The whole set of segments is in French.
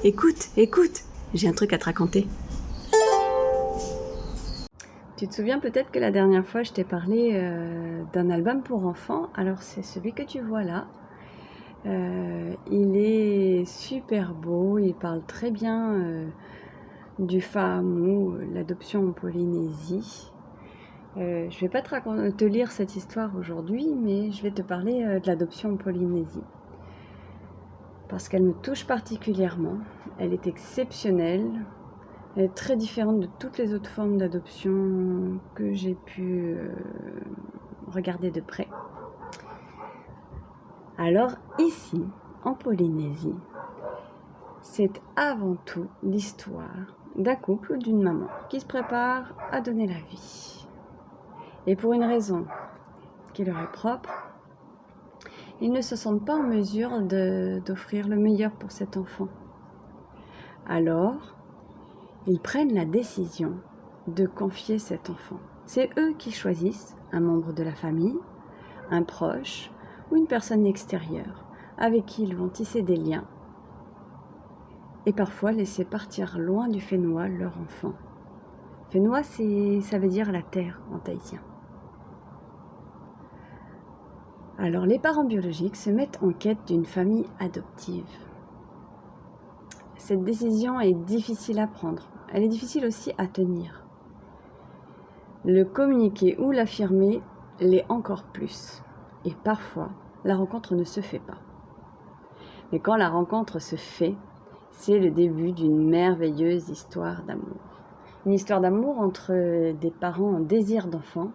écoute, j'ai un truc à te raconter. Tu te souviens peut-être que la dernière fois, je t'ai parlé d'un album pour enfants. Alors, c'est celui que tu vois là. Il est super beau, il parle très bien du Fahamou, l'adoption en Polynésie. Je ne vais pas te lire cette histoire aujourd'hui, mais je vais te parler de l'adoption en Polynésie. Parce qu'elle me touche particulièrement, elle est exceptionnelle, elle est très différente de toutes les autres formes d'adoption que j'ai pu regarder de près. Alors ici, en Polynésie, c'est avant tout l'histoire d'un couple ou d'une maman qui se prépare à donner la vie. Et pour une raison qui leur est propre, ils ne se sentent pas en mesure d'offrir le meilleur pour cet enfant. Alors, ils prennent la décision de confier cet enfant. C'est eux qui choisissent un membre de la famille, un proche ou une personne extérieure avec qui ils vont tisser des liens et parfois laisser partir loin du Fénois leur enfant. Fénois, ça veut dire la terre en tahitien. Alors les parents biologiques se mettent en quête d'une famille adoptive. Cette décision est difficile à prendre, elle est difficile aussi à tenir. Le communiquer ou l'affirmer l'est encore plus. Et parfois, la rencontre ne se fait pas. Mais quand la rencontre se fait, c'est le début d'une merveilleuse histoire d'amour. Une histoire d'amour entre des parents en désir d'enfant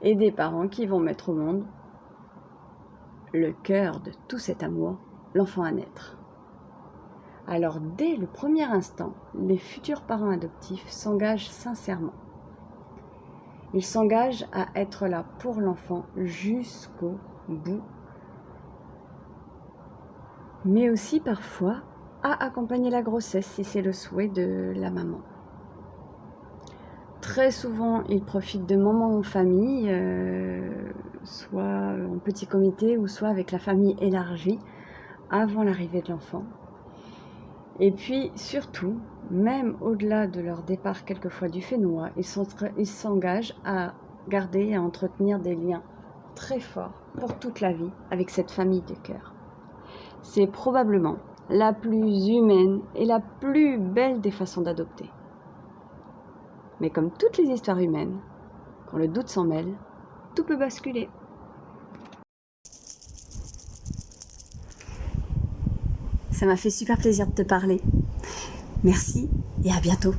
et des parents qui vont mettre au monde le cœur de tout cet amour, l'enfant à naître. Alors dès le premier instant, les futurs parents adoptifs s'engagent sincèrement. Ils s'engagent à être là pour l'enfant jusqu'au bout, mais aussi parfois à accompagner la grossesse si c'est le souhait de la maman. Très souvent, ils profitent de moments en famille, soit en petit comité ou soit avec la famille élargie avant l'arrivée de l'enfant. Et puis surtout, même au-delà de leur départ quelquefois du Fénois, ils s'engagent à garder et à entretenir des liens très forts pour toute la vie avec cette famille de cœur. C'est probablement la plus humaine et la plus belle des façons d'adopter. Mais comme toutes les histoires humaines, quand le doute s'en mêle, tout peut basculer. Ça m'a fait super plaisir de te parler. Merci et à bientôt.